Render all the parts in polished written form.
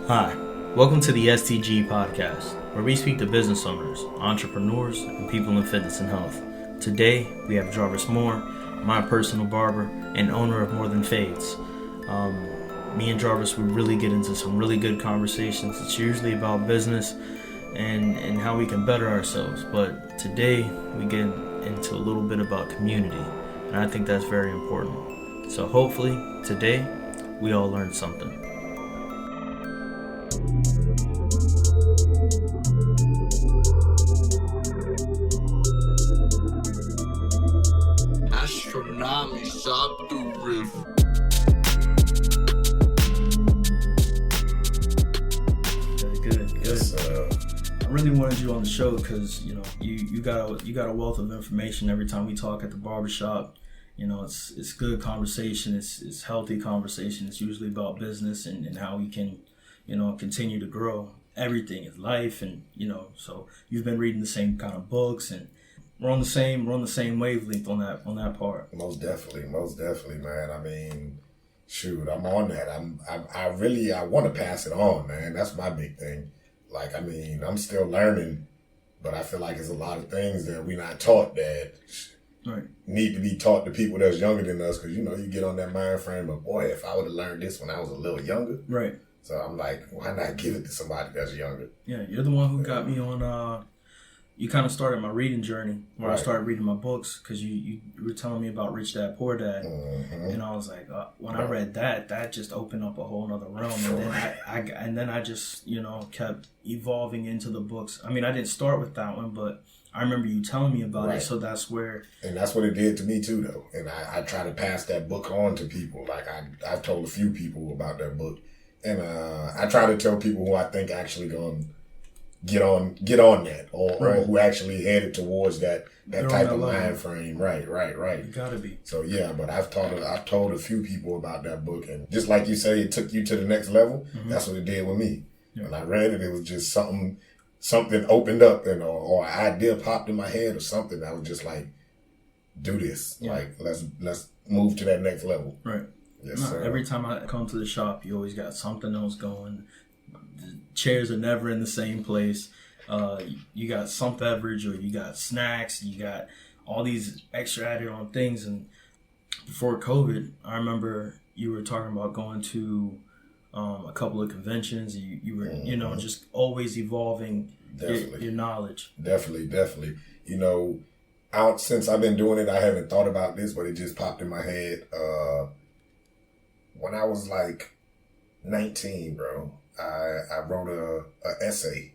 Hi, welcome to the STG podcast, where we speak to business owners, entrepreneurs, and people in fitness and health. Today, we have Jarvis, my personal barber and owner of More Than Fades. Me and Jarvis, we really get into some really good conversations. It's usually about business and how we can better ourselves, but today we get into a little bit about community, and I think that's very important. So hopefully, today, we all learned something. Astronomy shot through riff. Good. Yes, I really wanted you on the show because you got a wealth of information every time we talk at the barbershop. It's good conversation. It's healthy conversation. It's usually about business and how we can continue to grow. Everything is life, and so you've been reading the same kind of books, and we're on the same wavelength on that part. Most definitely, man. I mean, shoot, I'm on that. I want to pass it on, man. That's my big thing. Like, I mean, I'm still learning, but I feel like there's a lot of things that we're not taught that need to be taught to people that's younger than us. Because, you get on that mind frame of, boy, if I would have learned this when I was a little younger. Right. So I'm like, why not give it to somebody that's younger? Yeah, you're the one who got me on, you kind of started my reading journey where I started reading my books because you were telling me about Rich Dad, Poor Dad. Mm-hmm. And I was like, when I read that just opened up a whole nother realm. And then I just, kept evolving into the books. I mean, I didn't start with that one, but I remember you telling me about it. So that's where. And that's what it did to me too, though. And I try to pass that book on to people. Like I've told a few people about that book. And I try to tell people who I think actually going to get on that or who actually headed towards that type of mind frame. Right. You gotta be. So yeah, but I've told a few people about that book, and just like you say, it took you to the next level. Mm-hmm. That's what it did with me. Yeah. When I read it, it was just something opened up, or an idea popped in my head or something. I was just like, do this. Yeah. Like let's move to that next level. Right. Yes, sir. Every time I come to the shop, you always got something else going. The chairs are never in the same place. You got some beverage, or you got snacks. You got all these extra added on things. And before COVID, I remember you were talking about going to a couple of conventions. You were, just always evolving your knowledge. Definitely. Since I've been doing it, I haven't thought about this, but it just popped in my head. When I was like 19, bro, I wrote a essay,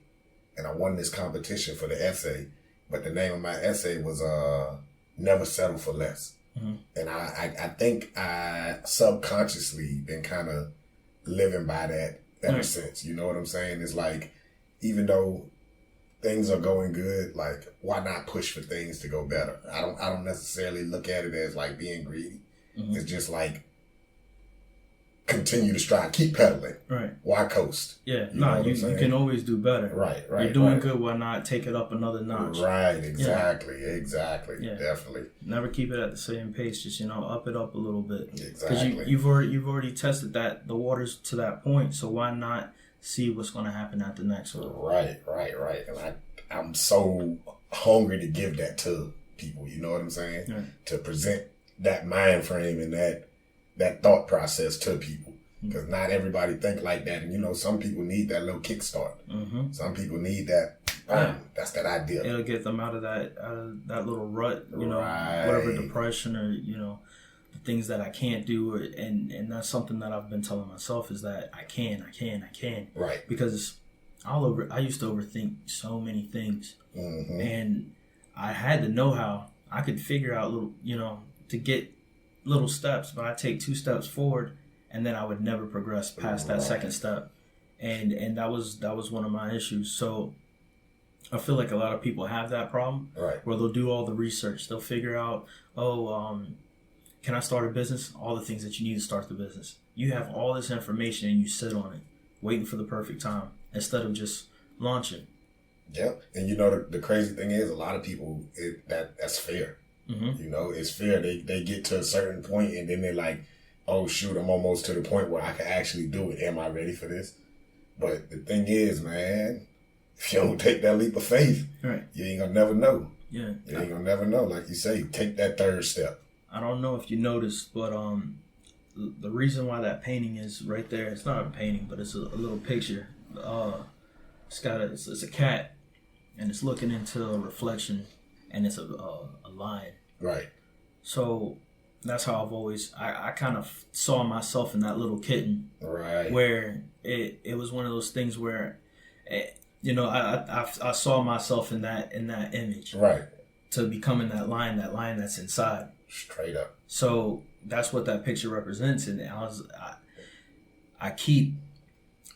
and I won this competition for the essay. But the name of my essay was Never Settle for Less. Mm-hmm. And I think I subconsciously been kind of living by that ever since. You know what I'm saying? It's like, even though things are going good, like, why not push for things to go better? I don't necessarily look at it as like being greedy. Mm-hmm. It's just like, continue to strive, keep pedaling. Right. Why coast? Yeah. You can always do better. Right. You're doing good, why not take it up another notch? Right, exactly. Yeah. Definitely. Never keep it at the same pace, just up it up a little bit. Exactly. Because you've already tested the waters to that point, so why not see what's going to happen at the next one? Right. And I'm so hungry to give that to people, you know what I'm saying? Yeah. To present that mind frame and that thought process to people, because not everybody think like that, and some people need that little kickstart. Mm-hmm. Some people need that. That's that idea. It'll get them out of that little rut, whatever depression or the things that I can't do, and that's something that I've been telling myself is that I can. Right. Because I used to overthink so many things, mm-hmm. and I had the know-how. I could figure out little, to get little steps, but I take 2 steps forward, and then I would never progress past that second step, and that was one of my issues. So I feel like a lot of people have that problem, where they'll do all the research, they'll figure out, can I start a business? All the things that you need to start the business. You have all this information and you sit on it, waiting for the perfect time instead of just launching. Yep, and the crazy thing is, a lot of people that's fear. Mm-hmm. It's fear. They get to a certain point and then they're like, oh shoot, I'm almost to the point where I can actually do it. Am I ready for this? But the thing is, man, if you don't take that leap of faith, right, you ain't gonna never know. Yeah, you ain't gonna never know. Like you say, take that third step. I don't know if you noticed, but the reason why that painting is right there, it's not a painting, but it's a little picture. It's a cat, and it's looking into a reflection, and it's a lion. Right. So that's how I've always, I kind of saw myself in that little kitten. Right. Where it was one of those things where, I saw myself in that image. Right. To becoming that lion that's inside. Straight up. So that's what that picture represents, and I keep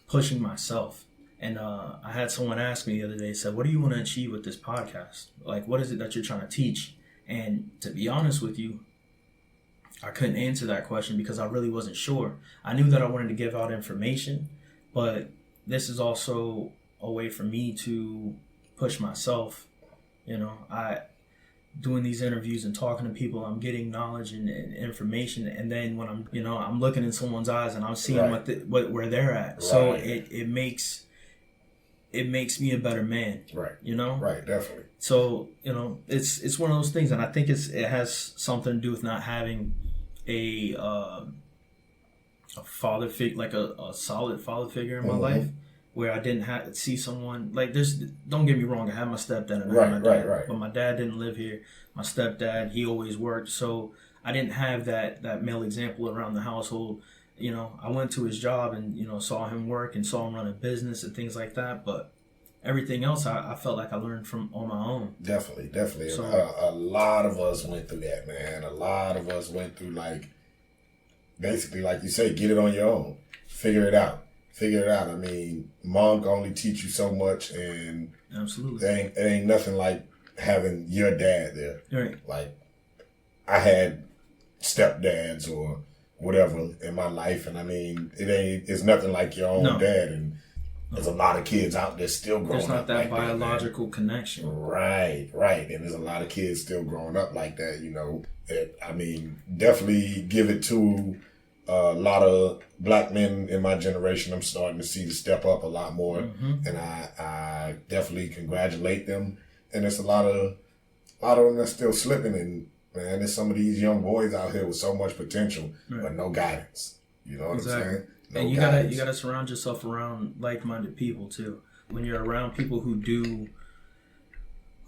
pushing myself. And I had someone ask me the other day, said, "What do you want to achieve with this podcast? Like, what is it that you're trying to teach?" And to be honest with you, I couldn't answer that question because I really wasn't sure. I knew that I wanted to give out information, but this is also a way for me to push myself. Doing these interviews and talking to people, I'm getting knowledge and information, and then when I'm looking in someone's eyes and I'm seeing right. where they're at. Right. So it makes me a better man. Right. Right, definitely. So, it's one of those things, and I think it has something to do with not having a father figure, like a solid father figure in my life, where I didn't have to see someone like this. Don't get me wrong, I had my stepdad and I had my dad, right. But my dad didn't live here. My stepdad, he always worked, so I didn't have that male example around the household. I went to his job and saw him work and saw him run a business and things like that, but everything else I felt like I learned from on my own. Definitely. So, a lot of us went through that, man. A lot of us went through, like, basically, like you say, get it on your own. Figure it out. I mean, mom can only teach you so much, and absolutely, it ain't nothing like having your dad there. Right. Like, I had stepdads or whatever in my life, and I mean, it's nothing like your own dad, and there's a lot of kids out there still growing up. There's not that like biological connection. Right. And there's a lot of kids still growing up like that, I mean, definitely give it to a lot of black men in my generation. I'm starting to see to step up a lot more, and I definitely congratulate them. And there's a lot of them that's still slipping, and man, there's some of these young boys out here with so much potential, but no guidance. You know what I'm saying? No and you guidance. gotta surround yourself around like-minded people too. When you're around people who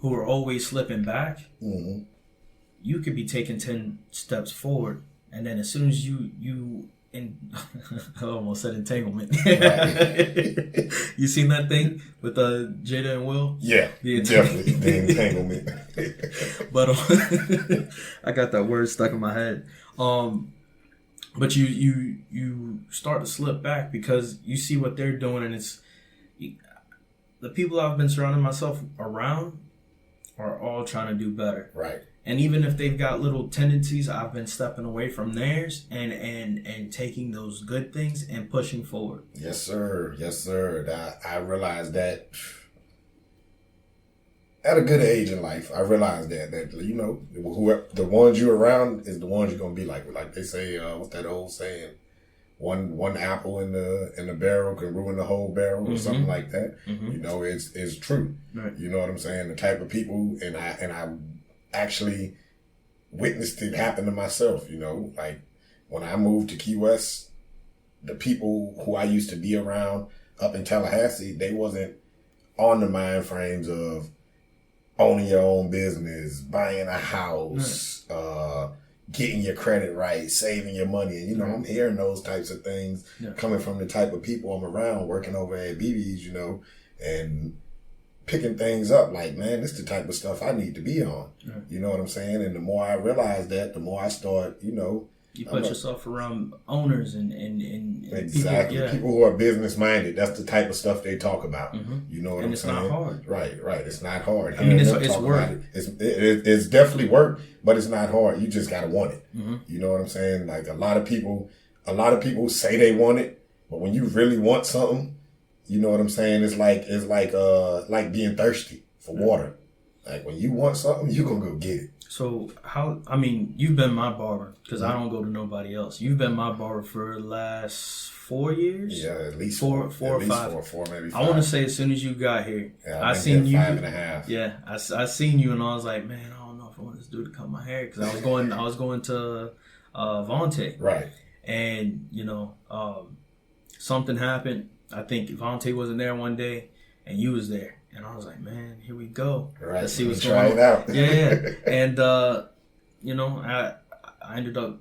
are always slipping back, you could be taking 10 steps forward, and then as soon as I almost said entanglement. Right. You seen that thing with Jada and Will? Yeah, definitely the entanglement. But I got that word stuck in my head. But you start to slip back because you see what they're doing, and it's the people I've been surrounding myself around are all trying to do better. Right. And even if they've got little tendencies, I've been stepping away from theirs and taking those good things and pushing forward. Yes, sir. I realized that at a good age in life. I realized that whoever the ones you're around is the ones you're gonna be like. Like they say, what's that old saying? One apple in the barrel can ruin the whole barrel, or something like that. It's true. Right. You know what I'm saying? The type of people, and I actually witnessed it happen to myself, like when I moved to Key West, the people who I used to be around up in Tallahassee, they wasn't on the mind frames of owning your own business, buying a house, getting your credit right, saving your money. And, I'm hearing those types of things coming from the type of people I'm around working over at BB's, and picking things up like, man, this is the type of stuff I need to be on. Yeah. You know what I'm saying? And the more I realize that, the more I start, you put yourself around owners and exactly people who are business minded. That's the type of stuff they talk about. You know what I'm saying? And it's not hard. Right. It's not hard. I mean, it's work. It's definitely work, but it's not hard. You just gotta want it. You know what I'm saying? Like a lot of people say they want it, but when you really want something, you know what I'm saying? It's like being thirsty for water. Like when you want something, you gonna go get it. So you've been my barber because I don't go to nobody else. You've been my barber for the last 4 years. Yeah, at least four or five. Four, maybe five. I want to say as soon as you got here, Yeah, I seen you 5.5. Yeah, I seen you and I was like, man, I don't know if I want this dude to cut my hair because I was going to Vontae. Right. And something happened. I think Vontae wasn't there one day, and you was there. And I was like, man, here we go. Right. Let's see what's going on. It out. Yeah. And, I ended up,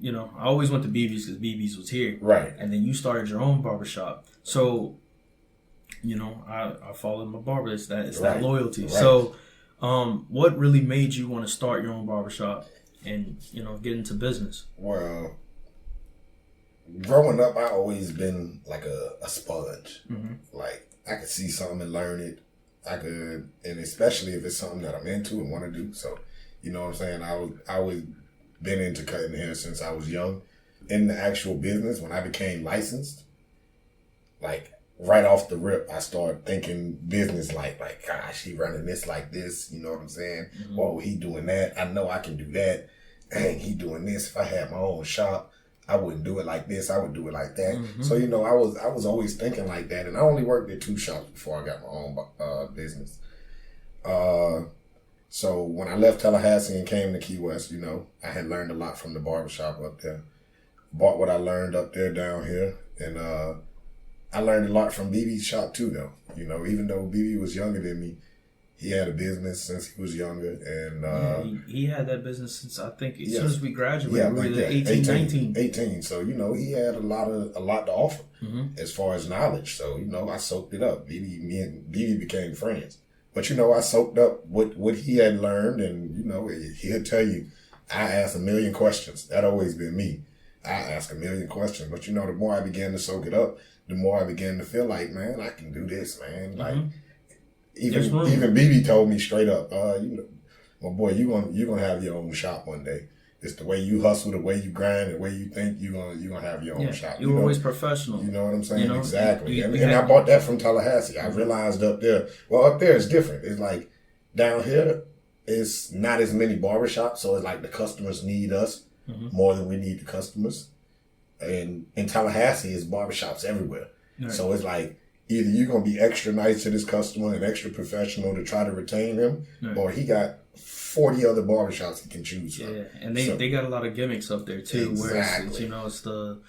I always went to BB's because BB's was here. Right. And then you started your own barbershop. So, I followed my barber. It's that loyalty. Right. So, what really made you want to start your own barbershop and, get into business? Well, growing up, I always been like a sponge. Mm-hmm. Like, I could see something and learn it. And especially if it's something that I'm into and want to do. So, you know what I'm saying? I always been into cutting hair since I was young. In the actual business, when I became licensed, like right off the rip, I started thinking business like gosh, he running this like this. You know what I'm saying? Mm-hmm. Whoa, he doing that. I know I can do that. Dang, he doing this. If I had my own shop, I wouldn't do it like this. I would do it like that. Mm-hmm. So, I was always thinking like that. And I only worked at 2 shops before I got my own business. So when I left Tallahassee and came to Key West, I had learned a lot from the barbershop up there. Bought what I learned up there down here. And I learned a lot from BB's shop too, though. Even though BB was younger than me, he had a business since he was younger, and he had that business since I think as soon as we graduated, we were 18. So he had a lot to offer as far as knowledge. So I soaked it up. Me and BB became friends. But I soaked up what he had learned, and he'll tell you, I asked a million questions. That always been me. I ask a million questions, but the more I began to soak it up, the more I began to feel like, man, I can do this, man. Like. Even BB told me straight up, my boy, you're gonna have your own shop one day. It's the way you hustle, the way you grind, the way you think you're gonna have your own shop. You're always professional. You know what I'm saying? Exactly. And I bought that from Tallahassee. I realized up there it's different. It's like down here, it's not as many barbershops, so it's like the customers need us more than we need the customers. And in Tallahassee, it's barbershops everywhere. Right. So it's like, either you're going to be extra nice to this customer and extra professional to try to retain him, or he got 40 other barbershops he can choose from. Yeah, and they got a lot of gimmicks up there too. Exactly. Where it's the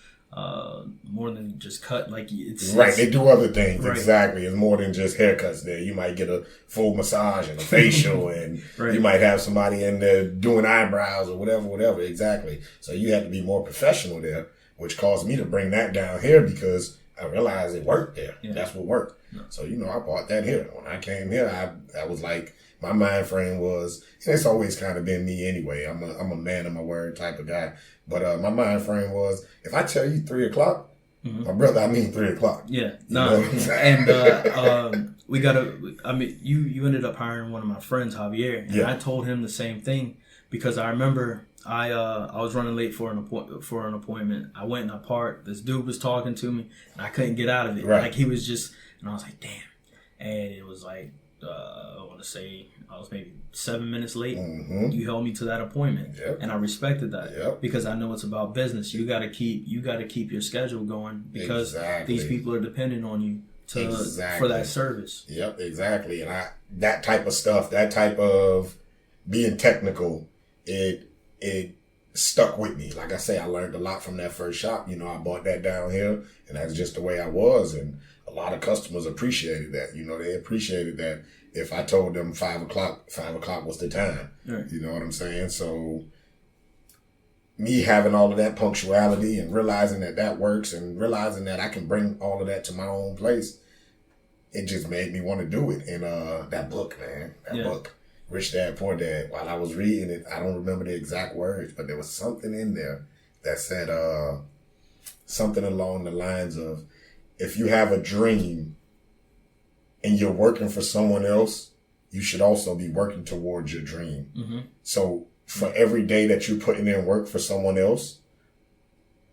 more than just cut. Like it's they do other things. Right. Exactly. It's more than just haircuts there. You might get a full massage and a facial, and you might have somebody in there doing eyebrows or whatever. Exactly. So you have to be more professional there, which caused me to bring that down here because I realized it worked there. Yeah. That's what worked. Yeah. So, I bought that here. When I came here, I was like, my mind frame was, and it's always kind of been me anyway. I'm a man of my word type of guy. But my mind frame was, if I tell you 3 o'clock, my brother, I mean 3 o'clock. Yeah. No. And you ended up hiring one of my friends, Javier. And I told him the same thing because I remember I was running late for an appointment. I went and I parked. This dude was talking to me, and I couldn't get out of it. Right. Like he was just, and I was like, damn. And it was like, I want to say I was maybe 7 minutes late. Mm-hmm. You held me to that appointment, and I respected that because I know it's about business. You got to keep your schedule going because these people are dependent on you for that service. Yep, exactly. And that type of stuff, that type of being technical, it stuck with me. Like I say, I learned a lot from that first shop. I bought that down here, and that's just the way I was. And a lot of customers appreciated that. They appreciated that if I told them 5 o'clock was the time. Right. You know what I'm saying? So me having all of that punctuality and realizing that works and realizing that I can bring all of that to my own place, it just made me want to do it. And that book, man, book. Rich Dad, Poor Dad, while I was reading it, I don't remember the exact words, but there was something in there that said something along the lines of, if you have a dream and you're working for someone else, you should also be working towards your dream. Mm-hmm. So for every day that you're putting in work for someone else,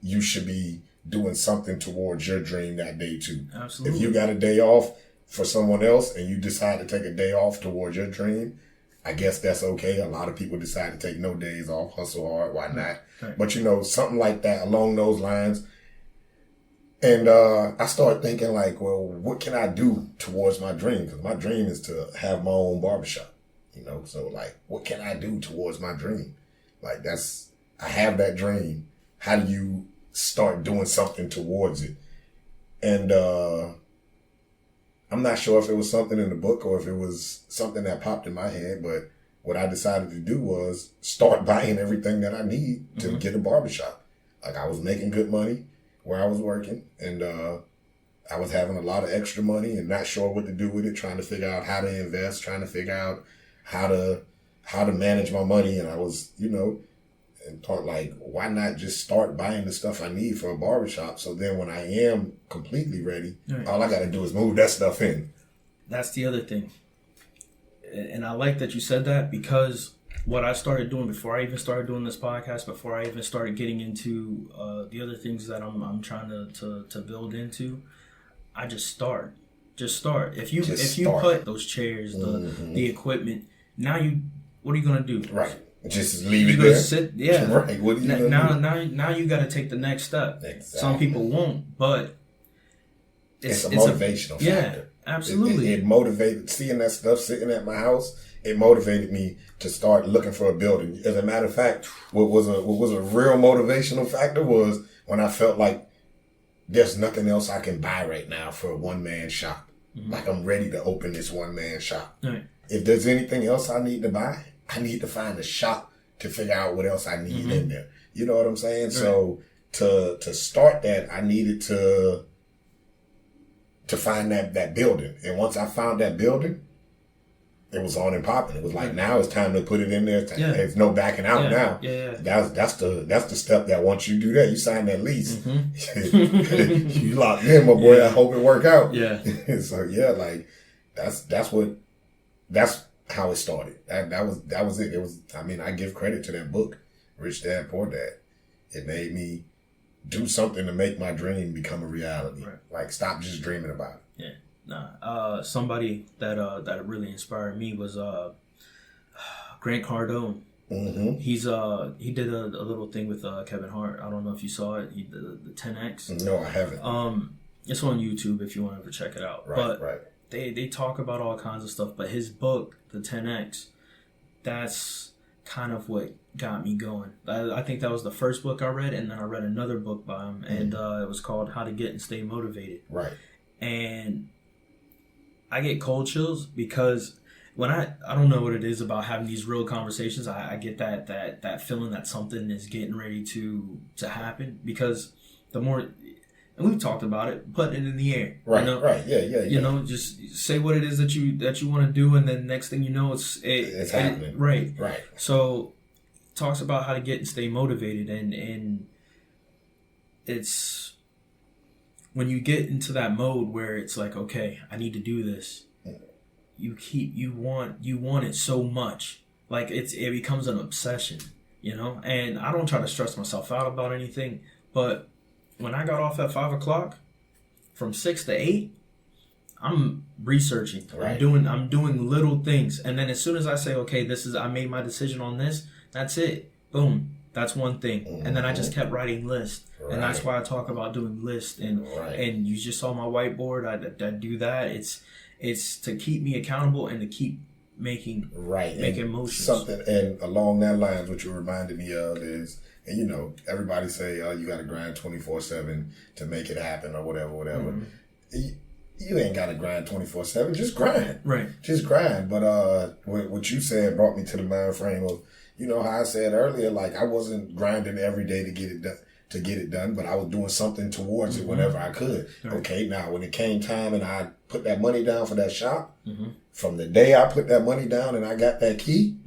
you should be doing something towards your dream that day too. Absolutely. If you got a day off, for someone else and you decide to take a day off towards your dream, I guess that's okay. A lot of people decide to take no days off, hustle hard, why not? Right. But something like that along those lines. And I started thinking like, well, what can I do towards my dream? Because my dream is to have my own barbershop, So like, what can I do towards my dream? Like I have that dream. How do you start doing something towards it? And I'm not sure if it was something in the book or if it was something that popped in my head, but what I decided to do was start buying everything that I need to get a barbershop. Like I was making good money where I was working, and I was having a lot of extra money and not sure what to do with it, trying to figure out how to invest, trying to figure out how to manage my money. And I was, and thought like, why not just start buying the stuff I need for a barbershop? So then when I am completely ready, all I got to do is move that stuff in. That's the other thing. And I like that you said that, because what I started doing before I even started doing this podcast, before I even started getting into the other things that I'm trying to build into, I just start. If you put those chairs, the equipment, now what are you gonna do? Right. Just leave it there. Sit, yeah. Right. What are you now you got to take the next step. Exactly. Some people won't, but it's a motivational factor. Yeah, absolutely. It motivated, seeing that stuff sitting at my house. It motivated me to start looking for a building. As a matter of fact, what was a real motivational factor was when I felt like there's nothing else I can buy right now for a one-man shop. Like I'm ready to open this one-man shop. Right. If there's anything else I need to buy, I need to find a shop to figure out what else I need in there. You know what I'm saying? Right. So to start that, I needed to find that building. And once I found that building, it was on and popping. It was like, now it's time to put it in there. There's no backing out now. Yeah. That's the step that once you do that, you sign that lease. You locked in, my boy. I hope it work out. Yeah. So yeah, like that's how it started. That was it. It was, I give credit to that book, Rich Dad, Poor Dad. It made me do something to make my dream become a reality. Right. Like stop just dreaming about it. Yeah. Nah, somebody that really inspired me was Grant Cardone. He did a little thing with Kevin Hart. I don't know if you saw it. He did the 10X. No, I haven't. It's on YouTube if you want to ever check it out. Right. They talk about all kinds of stuff, but his book, the 10X, that's kind of what got me going. I think that was the first book I read, and then I read another book by him, and it was called How to Get and Stay Motivated. Right. And I get cold chills because when I don't know what it is about having these real conversations, I get that feeling that something is getting ready to happen, because the more, and we've talked about it, putting it in the air. Right, right, yeah. Just say what it is that you want to do, and then next thing you know, it's happening. Right. So, talks about how to get and stay motivated, and it's when you get into that mode where it's like, okay, I need to do this. You want it so much, like it becomes an obsession, And I don't try to stress myself out about anything, but when I got off at 5 o'clock, from 6 to 8, I'm researching. Right. I'm doing little things, and then as soon as I say, okay, I made my decision on this, that's it. Boom. That's one thing. And then I just kept writing lists. Right. And that's why I talk about doing lists. And you just saw my whiteboard. I do that. It's to keep me accountable and to keep making motions. Something, and along that lines, what you reminded me of is, and everybody say, oh, you got to grind 24/7 to make it happen or whatever. You ain't got to grind 24/7. Just grind. Right. Just grind. But what you said brought me to the mind frame of, how I said earlier, like I wasn't grinding every day to get it done, but I was doing something towards it whenever I could. Right. Okay, now when it came time and I put that money down for that shop, from the day I put that money down and I got that key,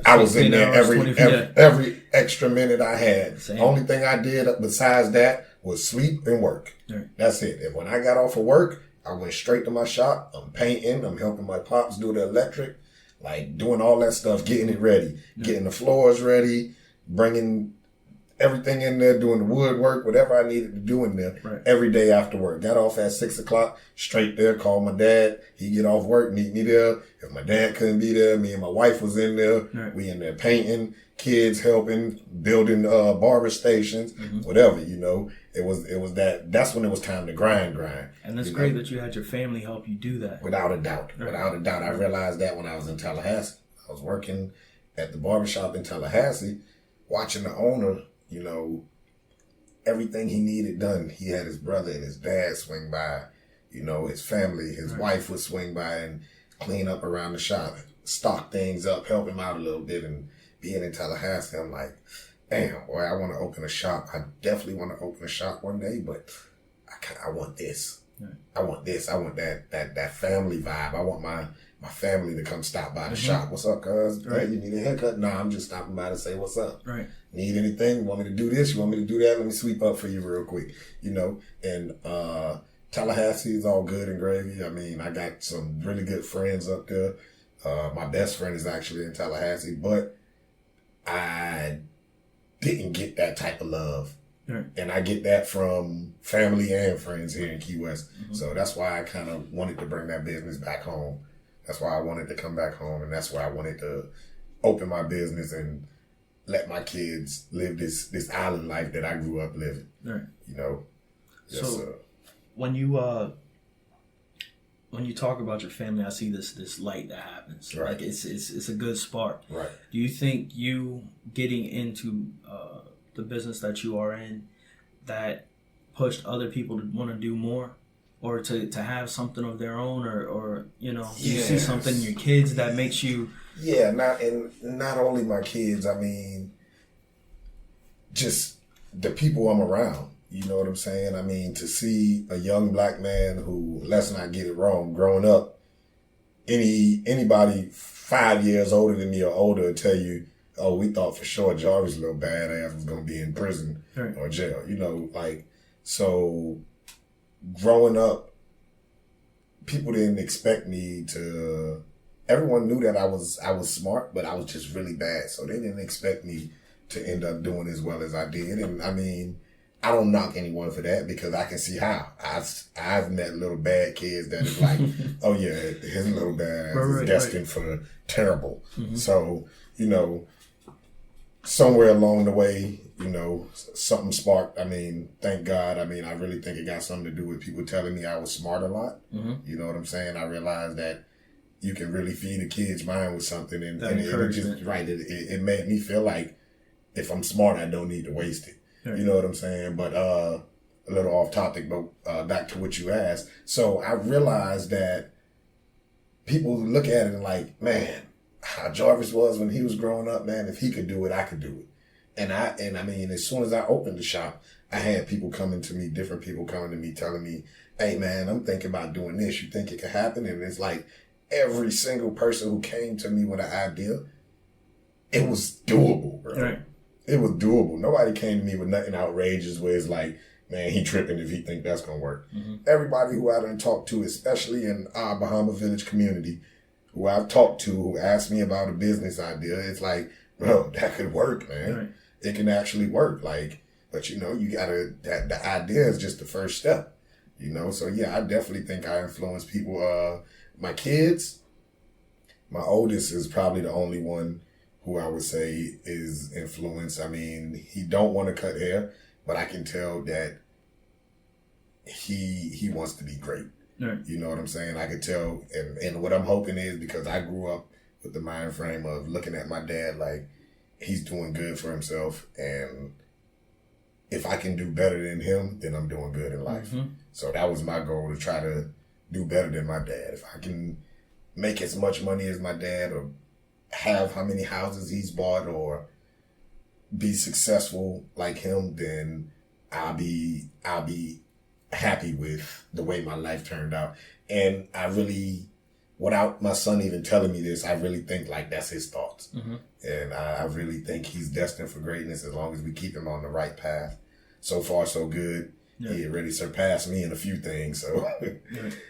I was in there every extra minute I had. Same. Only thing I did besides that was sleep and work. Right. That's it. And when I got off of work, I went straight to my shop. I'm painting. I'm helping my pops do the electric, like doing all that stuff, getting it ready, getting the floors ready, bringing everything in there, doing the woodwork, whatever I needed to do in there every day after work. Got off at 6 o'clock, straight there, called my dad. He'd get off work, meet me there. If my dad couldn't be there, me and my wife was in there. Right. We in there painting, kids helping, building barber stations, whatever, you know. It was that's when it was time to grind. And it's great that you had your family help you do that. Without a doubt. Right. Without a doubt. I realized that when I was in Tallahassee. I was working at the barbershop in Tallahassee, watching the owner, you know, everything he needed done. He had his brother and his dad swing by, you know, his family, his wife would swing by and clean up around the shop, stock things up, help him out a little bit. And being in Tallahassee, I'm like, damn, boy, I want to open a shop. I definitely want to open a shop one day, but I want this. Right. I want this. I want that family vibe. I want my family to come stop by the shop. What's up, cuz? Right. Hey, you need a haircut? Nah, I'm just stopping by to say what's up. Right. Need anything? You want me to do this? You want me to do that? Let me sweep up for you real quick. You know, and Tallahassee is all good and gravy. I mean, I got some really good friends up there. My best friend is actually in Tallahassee, but I didn't get that type of love. Right. And I get that from family and friends here in Key West. So that's why I kind of wanted to bring that business back home. That's why I wanted to come back home, and that's why I wanted to open my business and let my kids live this island life that I grew up living. Right. You know. Yes, so when you talk about your family, I see this light that happens. Right. Like it's a good spark. Right. Do you think you getting into the business that you are in that pushed other people to want to do more? Or to have something of their own, or you know, you see something in your kids that makes you. Yeah, not only my kids. I mean, just the people I'm around. You know what I'm saying? I mean, to see a young black man who, let's not get it wrong, growing up, anybody 5 years older than me or older will tell you, oh, we thought for sure Jarvis, little badass, was gonna be in prison or jail. You know, like so. Growing up, people didn't expect me to. Everyone knew that I was smart, but I was just really bad. So they didn't expect me to end up doing as well as I did. And I mean, I don't knock anyone for that because I can see how. I've met little bad kids that is like, oh yeah, his little bad is destined for terrible. So you know, somewhere along the way, you know, something sparked. I mean, thank God. I mean, I really think it got something to do with people telling me I was smart a lot. You know what I'm saying? I realized that you can really feed a kid's mind with something, and it just it made me feel like if I'm smart, I don't need to waste it. You know what I'm saying? But a little off topic, but back to what you asked. So I realized that people look at it and like, man, how Jarvis was when he was growing up, man, if he could do it, I could do it. And I mean, as soon as I opened the shop, I had people coming to me, different people coming to me, telling me, hey man, I'm thinking about doing this. You think it could happen? And it's like every single person who came to me with an idea, it was doable, bro. Right. It was doable. Nobody came to me with nothing outrageous where it's like, man, he tripping if he think that's going to work. Everybody who I done talked to, especially in our Bahamas Village community, who I've talked to, who asked me about a business idea, it's like, bro, that could work, man. Right. It can actually work. Like, but you know, you gotta, the idea is just the first step, you know? So yeah, I definitely think I influence people. My kids, my oldest is probably the only one who I would say is influenced. I mean, he don't want to cut hair, but I can tell that he wants to be great. Right. You know what I'm saying? I could tell, and what I'm hoping is because I grew up with the mind frame of looking at my dad like he's doing good for himself, and if I can do better than him, then I'm doing good in life. So that was my goal, to try to do better than my dad. If I can make as much money as my dad, or have how many houses he's bought, or be successful like him, then I'll be happy with the way my life turned out. And I really, without my son even telling me this, I really think like that's his thoughts. And I really think he's destined for greatness as long as we keep him on the right path. So far, so good. Yeah. He already surpassed me in a few things. So,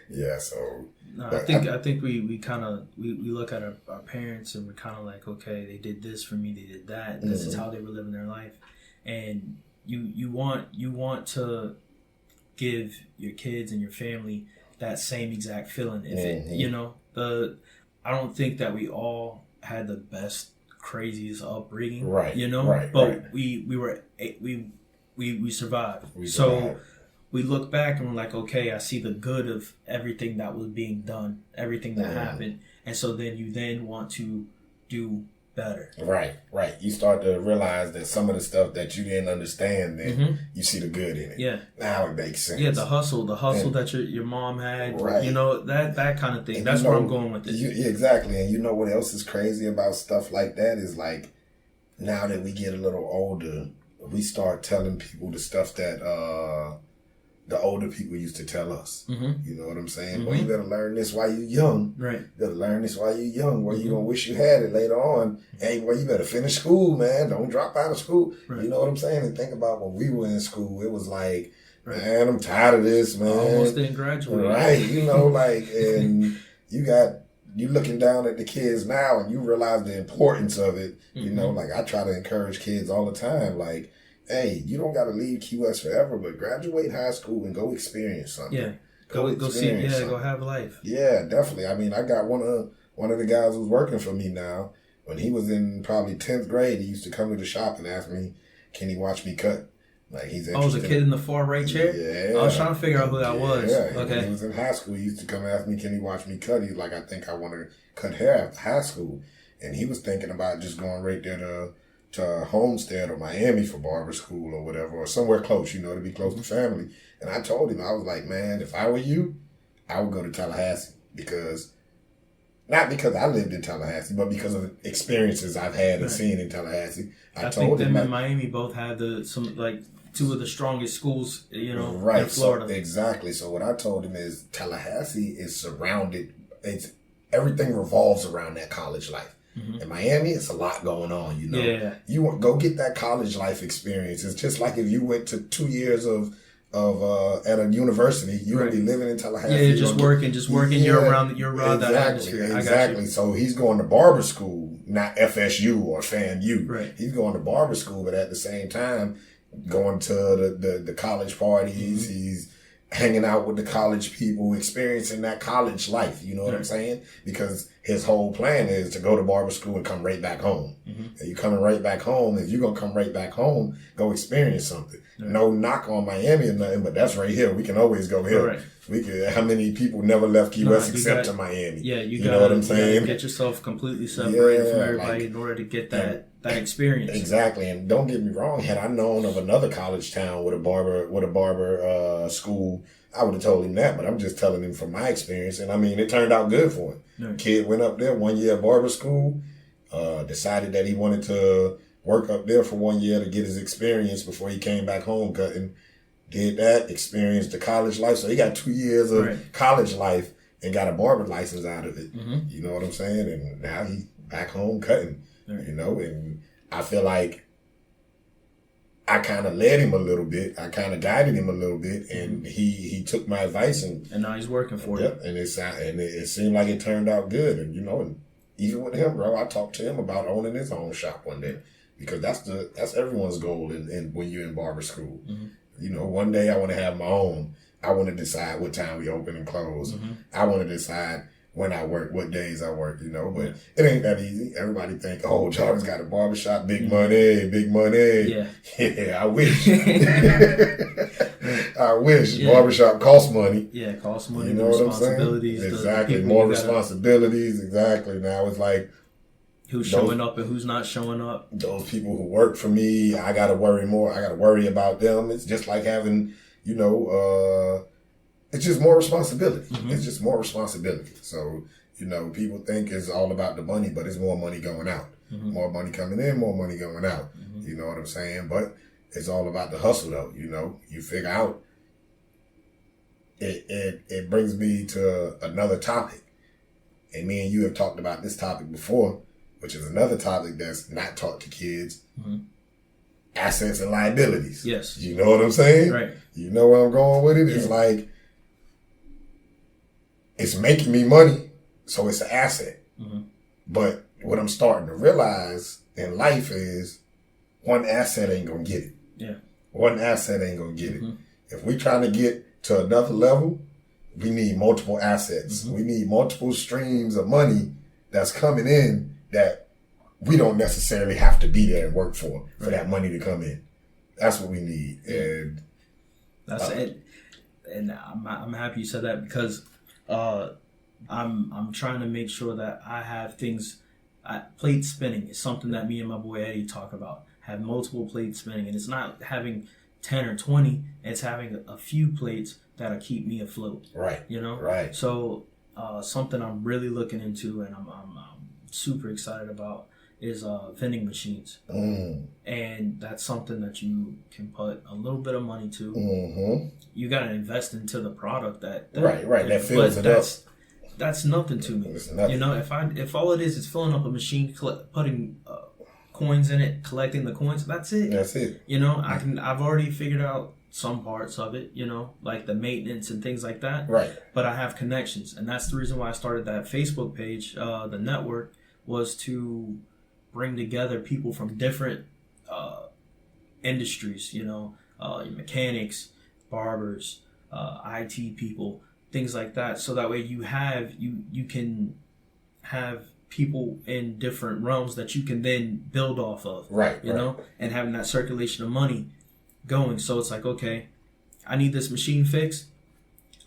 yeah, so. No, I think we kind of, we look at our parents and we're kind of like, okay, they did this for me, they did that. This is how they were living their life. and you want to give your kids and your family that same exact feeling. If it, I don't think that we all had the best, craziest upbringing, right? But we survived. We look back and we're like, okay, I see the good of everything that was being done, everything that happened, and so then you want to do better. Right. You start to realize that some of the stuff that you didn't understand, then you see the good in it. Yeah. Now it makes sense. Yeah, the hustle that your mom had. Right. That kind of thing. And that's where I'm going with it. Exactly. And you know what else is crazy about stuff like that is like, now that we get a little older, we start telling people the stuff that the older people used to tell us. You know what I'm saying? Well, you better learn this while you're young. Right. You better learn this while you're young. Well, you're going to wish you had it later on. Hey, well, you better finish school, man. Don't drop out of school. Right. You know what I'm saying? And think about when we were in school, it was like, man, I'm tired of this, man. I almost didn't graduate. Right. And you looking down at the kids now and you realize the importance of it. You know, like I try to encourage kids all the time, like, hey, you don't got to leave Key West forever, but graduate high school and go experience something. Yeah, go see. Yeah, something. Go have life. Yeah, definitely. I mean, I got one of the guys who's working for me now. When he was in probably 10th grade, he used to come to the shop and ask me, "Can he watch me cut?" Like he's interested. Oh, was a kid in the far right chair? Yeah. I was trying to figure out who that was. Yeah. Okay. When he was in high school, he used to come ask me, "Can he watch me cut?" He's like, "I think I want to cut hair after high school," and he was thinking about just going right there to Homestead or Miami for barber school or whatever, or somewhere close, to be close to family. And I told him, I was like, man, if I were you, I would go to Tallahassee not because I lived in Tallahassee, but because of experiences I've had and seen in Tallahassee. I think them and Miami both have two of the strongest schools, in Florida. So, exactly. So what I told him is Tallahassee is surrounded. Everything revolves around that college life. In Miami, it's a lot going on, Yeah. You want go get that college life experience. It's just like if you went to 2 years of at a university, you're gonna be living in Tallahassee. Yeah, just working. You're around that atmosphere. Exactly. So he's going to barber school, not FSU or FAMU. Right. He's going to barber school, but at the same time, going to the college parties. He's hanging out with the college people, experiencing that college life. You know what I'm saying? Because his whole plan is to go to barber school and come right back home. And you're coming right back home. If you're going to come right back home, go experience something. No knock on Miami or nothing, but that's right here. We can always go here. Right. How many people never left Key West except to Miami? Yeah, you know what I'm saying? Get yourself completely separated from everybody in order to get that experience. Exactly. And don't get me wrong, had I known of another college town with a barber school, I would have told him that, but I'm just telling him from my experience. And I mean, it turned out good for him. Right. Kid went up there 1 year at barber school, decided that he wanted to work up there for 1 year to get his experience before he came back home cutting. Did that, experienced the college life. So he got 2 years of college life and got a barber license out of it. You know what I'm saying? And now he's back home cutting, and I feel like I kind of led him a little bit. I kind of guided him a little bit, and he took my advice, and now he's working for you. And it seemed like it turned out good. And and even with him, bro, I talked to him about owning his own shop one day, because that's everyone's goal in when you're in barber school. One day I want to have my own. I want to decide what time we open and close. I want to decide when I work, what days I work, but it ain't that easy. Everybody think, oh, Jarvis got a barbershop, big money. Yeah, I wish. I wish. Barbershop costs money. Yeah, it costs money. You know what I'm saying? Exactly. More responsibilities. Exactly. Now it's like, who's showing up and who's not showing up. Those people who work for me, I got to worry more. I got to worry about them. It's just like having, it's just more responsibility. It's just more responsibility. So, people think it's all about the money, but it's more money going out. More money coming in, more money going out. You know what I'm saying? But it's all about the hustle, though. You figure out. It brings me to another topic. And me and you have talked about this topic before, which is another topic that's not taught to kids. Assets and liabilities. Yes. You know what I'm saying? Right. You know where I'm going with it? Yeah. It's like, it's making me money, so it's an asset. But what I'm starting to realize in life is one asset ain't going to get it. Yeah. One asset ain't gonna get it. Mm-hmm. If we trying to get to another level, we need multiple assets. Mm-hmm. We need multiple streams of money that's coming in that we don't necessarily have to be there and work for that money to come in. That's what we need. And that's it. And I'm happy you said that because I'm trying to make sure that I have things. Plate spinning is something that me and my boy Eddie talk about. Have multiple plates spinning, and it's not having 10 or 20. It's having a few plates that'll keep me afloat. Right. You know. Right. So something I'm really looking into, and I'm super excited about, is vending machines. And that's something that you can put a little bit of money to. Mm-hmm. You got to invest into the product that that fills it up. That's nothing to me. You know, if all it is filling up a machine, putting coins in it, collecting the coins, that's it. That's it. You know, I've already figured out some parts of it, you know, like the maintenance and things like that. Right. But I have connections, and that's the reason why I started that Facebook page, the network, was to bring together people from different industries, you know, mechanics, barbers, IT people, things like that. So that way you can have people in different realms that you can then build off of, you know, and having that circulation of money going. So it's like, okay, I need this machine fixed.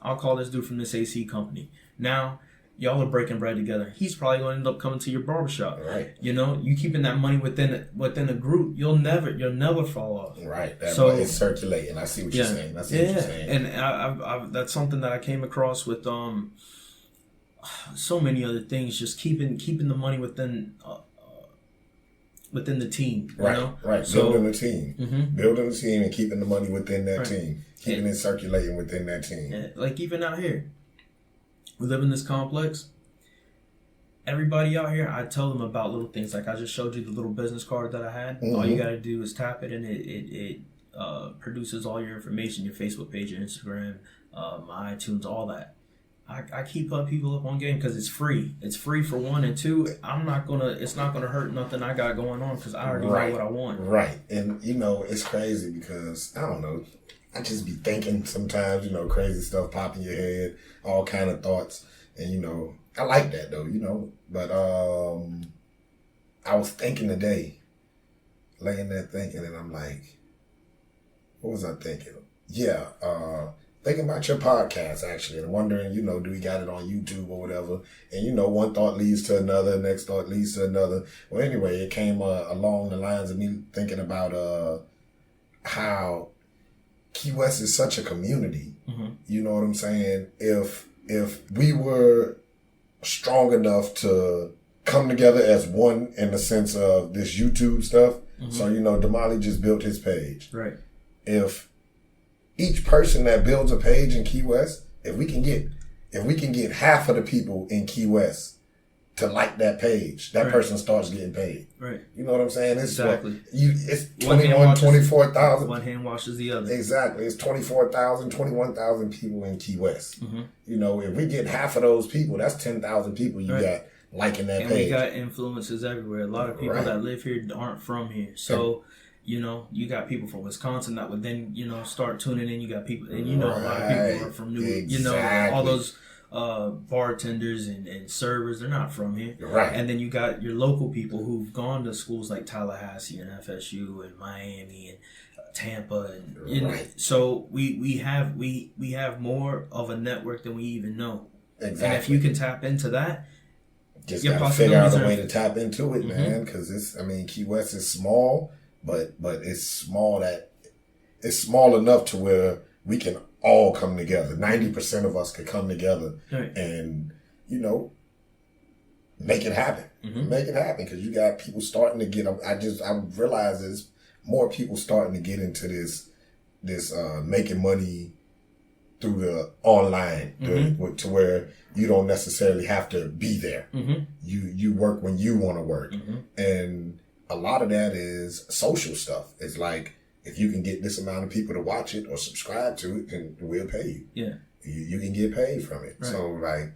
I'll call this dude from this AC company. Now, y'all are breaking bread together. He's probably going to end up coming to your barbershop. Right. You know, you keeping that money within a group, you'll never fall off. Right. So it's circulating. I see what you're saying. I see what you're saying. And I've that's something that I came across with so many other things. Just keeping the money within the team. You know? Right. So, building the team. Mm-hmm. Building the team and keeping the money within that team. Keeping it circulating within that team. Yeah, like even out here. We live in this complex. Everybody out here, I tell them about little things. Like I just showed you the little business card that I had. Mm-hmm. All you got to do is tap it, and it produces all your information, your Facebook page, your Instagram, my iTunes, all that. I keep people up on game because it's free. It's free for one, and two, it's not gonna hurt nothing I got going on because I already know what I want. Right, and you know it's crazy because I don't know. I just be thinking sometimes, you know, crazy stuff pop in your head, all kind of thoughts. And, you know, I like that though, you know. But I was thinking today, laying there thinking, and I'm like, what was I thinking? Yeah, thinking about your podcast actually, and wondering, you know, do we got it on YouTube or whatever? And, you know, one thought leads to another, next thought leads to another. Well, anyway, it came along the lines of me thinking about how Key West is such a community. Mm-hmm. You know what I'm saying? If we were strong enough to come together as one in the sense of this YouTube stuff. Mm-hmm. So, you know, Damali just built his page. Right. If each person that builds a page in Key West, if we can get half of the people in Key West to like that page, that person starts getting paid. Right. You know what I'm saying? It's exactly. It's 24,000. One hand washes the other. Exactly. It's 24,000, 21,000 people in Key West. Mm-hmm. You know, if we get half of those people, that's 10,000 people you got liking that page. And we got influences everywhere. A lot of people that live here aren't from here. So, you know, you got people from Wisconsin that would then, you know, start tuning in. You got people, and you know, a lot of people are from New York. You know, all those bartenders and servers, they're not from here. Right. And then you got your local people who've gone to schools like Tallahassee and FSU and Miami and Tampa, and you know, so we have more of a network than we even know. Exactly. And if you can tap into that, just gotta figure out a way to tap into it, man. Because Key West is small, but it's small enough to where we can all come together. 90% of us could come together and, you know, make it happen. Mm-hmm. Make it happen because you got people starting to get. I realize there's more people starting to get into this making money through the online, to where you don't necessarily have to be there. Mm-hmm. You work when you want to work, and a lot of that is social stuff. It's like, if you can get this amount of people to watch it or subscribe to it, then we'll pay you. Yeah. You can get paid from it. Right. So, like,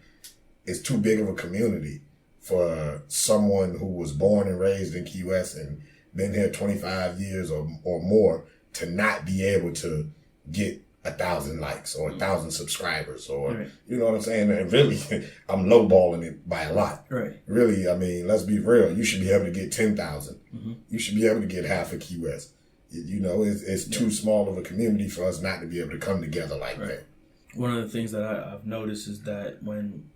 it's too big of a community for someone who was born and raised in Key West and been here 25 years or more to not be able to get 1,000 likes or 1,000 subscribers or, you know what I'm saying? And really, I'm lowballing it by a lot. Right. Really, I mean, let's be real. You should be able to get 10,000. You should be able to get half of Key West. You know, it's too small of a community for us not to be able to come together like that. One of the things that I've noticed is that when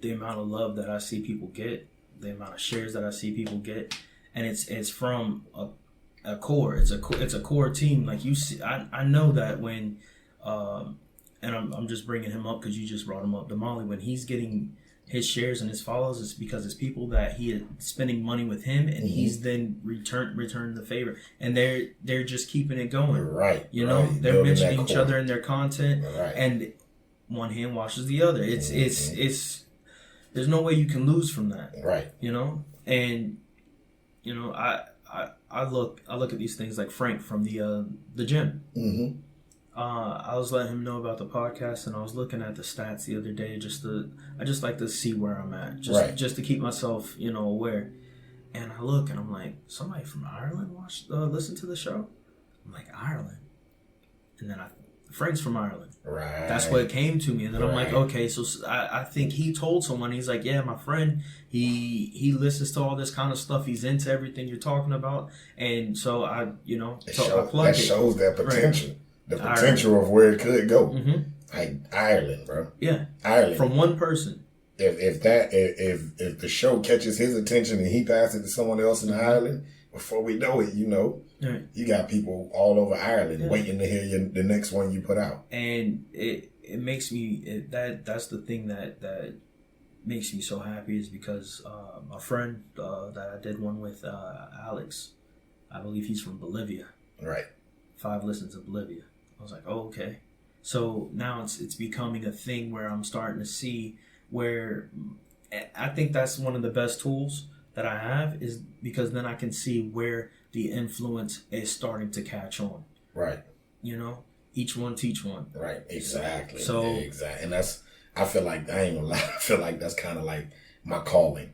the amount of love that I see people get, the amount of shares that I see people get, and it's from a core. It's a core team. Like you see, I know that when, and I'm just bringing him up because you just brought him up, Damali, when he's getting his shares and his follows, it's because it's people that he is spending money with him, and he's then returning the favor, and they're just keeping it going. Right. You know, they're building mentioning each other in their content, and one hand washes the other. It's there's no way you can lose from that. Right. You know, and you know, I look at these things like Frank from the gym. I was letting him know about the podcast, and I was looking at the stats the other day. I just like to see where I'm at, just to keep myself, you know, aware. And I look, and I'm like, somebody from Ireland listen to the show. I'm like, Ireland, and then Frank's from Ireland. Right. That's what came to me, and then I'm like, okay, so I think he told someone. He's like, yeah, my friend, he listens to all this kind of stuff. He's into everything you're talking about, and so I plug it. That shows that potential. Right. The potential Ireland. Of where it could go. Like Ireland, bro. Yeah. Ireland. From one person. If the show catches his attention and he passes it to someone else in Ireland, before we know it, you know, you got people all over Ireland waiting to hear the next one you put out. And it makes me that's the thing that makes me so happy, is because a friend that I did one with, Alex, I believe he's from Bolivia. Right. 5 listens of Bolivia. I was like, oh, okay. So now it's becoming a thing where I'm starting to see where I think that's one of the best tools that I have, is because then I can see where the influence is starting to catch on. Right. You know, each one teach one. Right. Exactly. So exactly. And that's, I feel like, I ain't gonna lie, I feel like that's kind of like my calling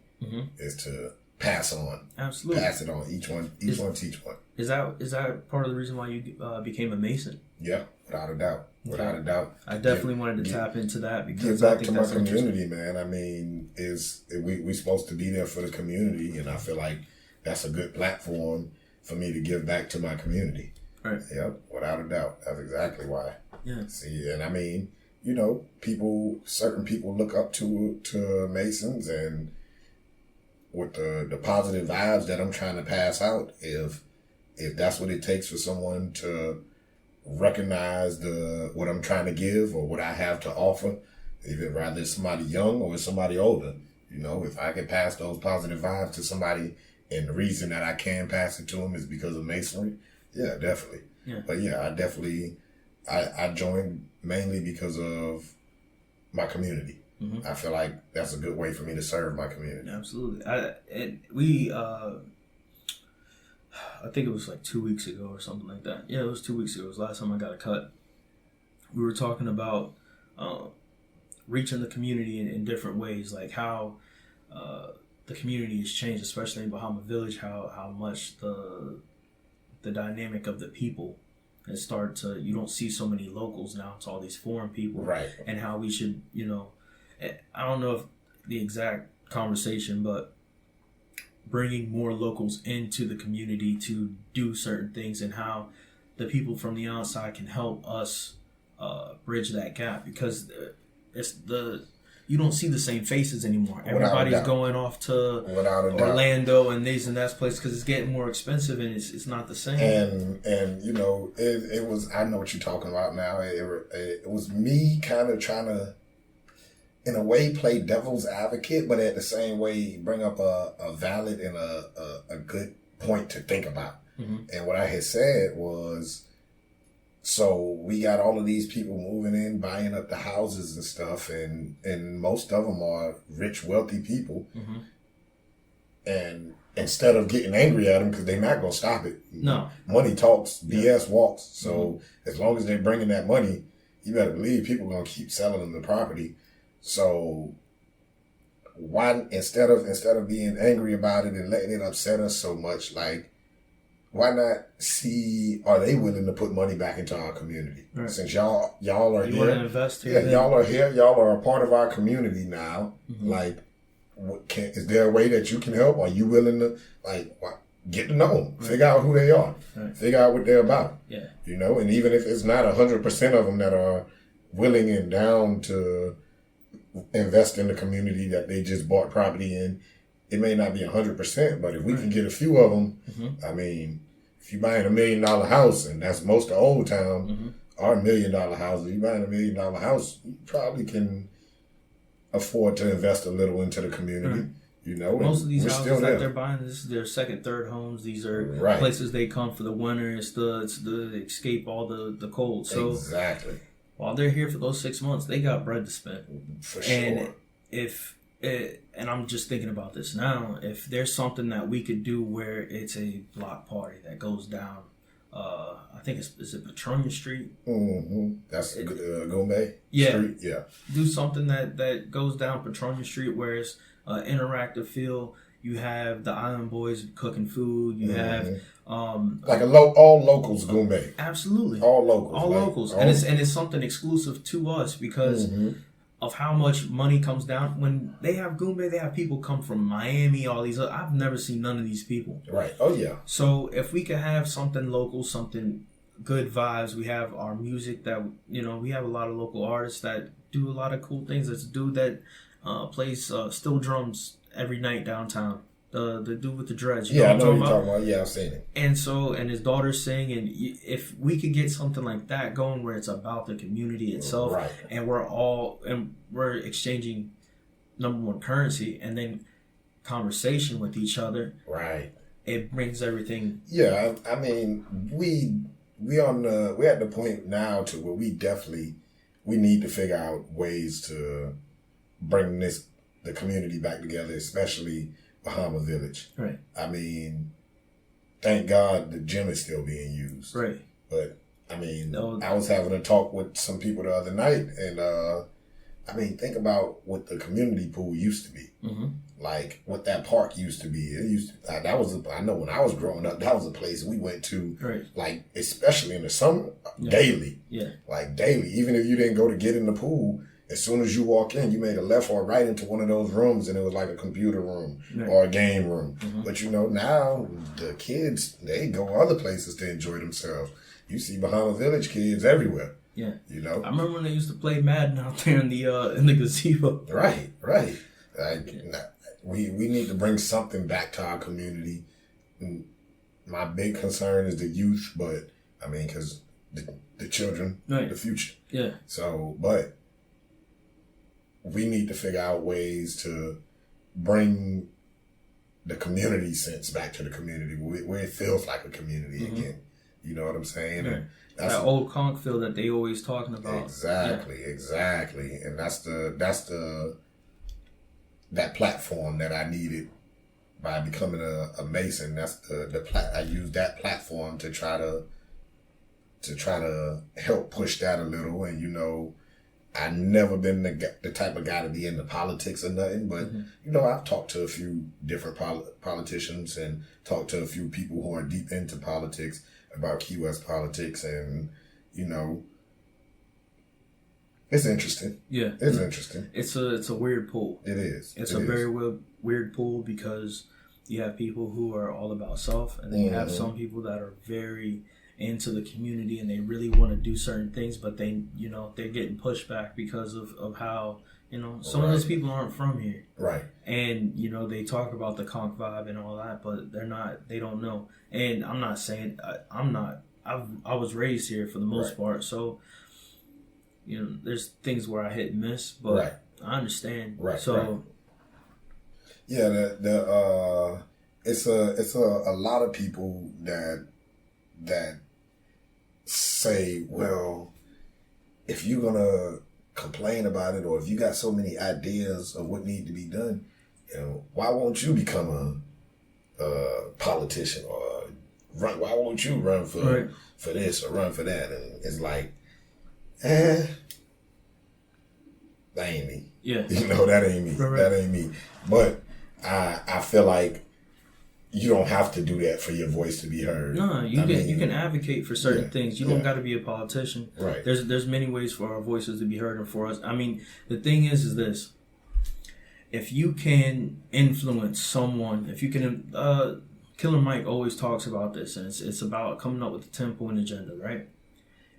is to pass on. Absolutely. Pass it on. Each one teach one. Is that part of the reason why you became a Mason? Yeah, without a doubt. Without a doubt. I definitely wanted to tap into that, because give back to my community, man. I mean, we supposed to be there for the community, and I feel like that's a good platform for me to give back to my community. Right. Yep, without a doubt. That's exactly why. Yeah. See, and I mean, you know, certain people look up to Masons, and with the positive vibes that I'm trying to pass out, if that's what it takes for someone to recognize what I'm trying to give or what I have to offer, even rather it's somebody young or it's somebody older, you know, if I can pass those positive vibes to somebody, and the reason that I can pass it to them is because of Masonry, yeah, definitely. Yeah. But yeah, I joined mainly because of my community. I feel like that's a good way for me to serve my community. Absolutely. I think it was like 2 weeks ago or something like that. Yeah, it was 2 weeks ago. It was the last time I got a cut. We were talking about reaching the community in different ways, like how the community has changed, especially in Bahamas Village, how much the dynamic of the people has started to, you don't see so many locals now, it's all these foreign people. Right. And how we should, you know, I don't know if the exact conversation, but bringing more locals into the community to do certain things, and how the people from the outside can help us bridge that gap, because you don't see the same faces anymore. Everybody's going off to Orlando and these and that place because it's getting more expensive, and it's not the same. And you know, it was, I know what you're talking about now. It was me kind of trying to, in a way, play devil's advocate, but at the same way bring up a valid and a good point to think about. And what I had said was, so we got all of these people moving in, buying up the houses and stuff, and most of them are rich, wealthy people. And instead of getting angry at them, because they're not going to stop it. No. Money talks, BS walks. So as long as they're bringing that money, you better believe people are going to keep selling them the property. So why, instead of being angry about it and letting it upset us so much, like, why not see, are they willing to put money back into our community? Right. Since y'all are you here. want to invest here? Yeah, y'all are here. Y'all are a part of our community now. Mm-hmm. Like, is there a way that you can help? Are you willing to, like, get to know them? Right. Figure out who they are. Right. Figure out what they're about. Yeah. You know, and even if it's not 100% of them that are willing and down to invest in the community that they just bought property in, it may not be 100%, but if we can get a few of them, I mean, if you're buying $1 million house, and that's most of Old Town, our $1 million houses, you're buying $1 million house, you probably can afford to invest a little into the community. Right. You know, most of these houses that they're buying, this is their second, third homes. These are places they come for the winter. It's the escape all the cold. So exactly. While they're here for those 6 months, they got bread to spend. For sure. And and I'm just thinking about this now. If there's something that we could do where it's a block party that goes down, I think is it Petronia Street? Mm-hmm. That's Goombay Street. Yeah. Do something that goes down Petronia Street where it's interactive feel. You have the Island Boys cooking food. You have like all locals Goombay. Absolutely, all locals. All locals, and it's something exclusive to us because of how much money comes down when they have Goombay. They have people come from Miami. All these. I've never seen none of these people. Right. Oh yeah. So if we could have something local, something good vibes. We have our music that we have a lot of local artists that do a lot of cool things. There's a dude that plays steel drums every night downtown. The dude with the dreads. I know what you're talking about. Yeah, I've seen it. And his daughters sing, and if we could get something like that going, where it's about the community itself, and we're exchanging number one currency, and then conversation with each other, right? It brings everything. Yeah, I mean, we're at the point now to where we need to figure out ways to bring the community back together, especially Bahamas Village. Right. I mean, thank God the gym is still being used. Right. But I mean, I was having a talk with some people the other night, and I mean, think about what the community pool used to be. Mm-hmm. Like what that park used to be. I know when I was growing up, that was a place we went to, like especially in the summer, daily. Yeah. Like daily, even if you didn't go to get in the pool. As soon as you walk in, you made a left or a right into one of those rooms, and it was like a computer room or a game room. Mm-hmm. But now the kids, they go other places to enjoy themselves. You see Bahamas Village kids everywhere. Yeah, I remember when they used to play Madden out there in the gazebo. Right. We need to bring something back to our community. My big concern is the youth, but I mean, because the children, the future. Yeah. So, but we need to figure out ways to bring the community sense back to the community where it feels like a community again. You know what I'm saying? And that's that old conch feel that they always talking about. Exactly. And that's that platform that I needed by becoming a Mason. That's I used that platform to try to help push that a little. And I've never been the type of guy to be into politics or nothing, but I've talked to a few different politicians and talked to a few people who are deep into politics about Key West politics, and it's interesting. Yeah, it's interesting. It's a weird pull. It is. It's very weird pull because you have people who are all about self, and then you have some people that are very into the community and they really want to do certain things, but they're getting pushed back because of how some of those people aren't from here, right? And they talk about the conch vibe and all that, but they don't know. And I'm not saying I was raised here for the most part, so there's things where I hit and miss, but I understand. Right. So yeah, it's a lot of people that say, well, if you're gonna complain about it, or if you got so many ideas of what need to be done, why won't you become a politician, or run? Why won't you run for this or run for that? And it's like, that ain't me. Yeah, that ain't me. Right. That ain't me. But I feel like you don't have to do that for your voice to be heard. No, you can advocate for certain things. You don't got to be a politician. Right. There's many ways for our voices to be heard and for us. I mean, the thing is this. If you can influence someone, if you can, Killer Mike always talks about this, and it's about coming up with a 10-point agenda, right?